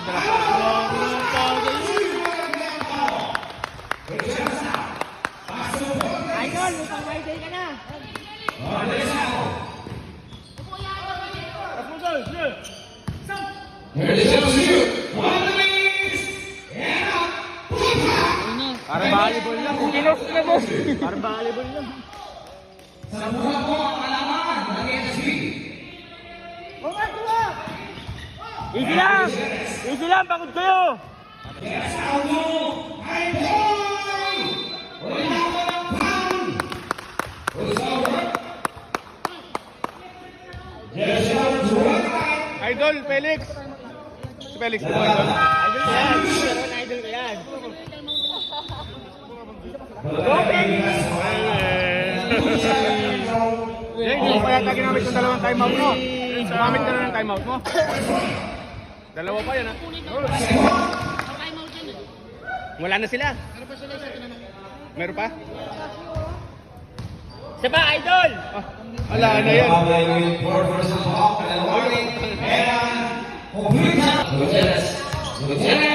Nadala pa. Idol, may pang-Friday ka na. Para volleyball lang. Kinos na boss. Para volleyball lang. Sa buha po ang alaman ng NSB. Easy lang. Easy lang. Pagod kayo. Idol, Felix. Si Felix, di ba idol? Idol ko yan. Idol ko yan. Hindi pa yata ginamit yung dalawang timeout mo. Gumamit ka na ng timeout mo. Dalawa pa yan ha. Wala na sila. Meron pa? Isa pa, idol! Wala na yan. And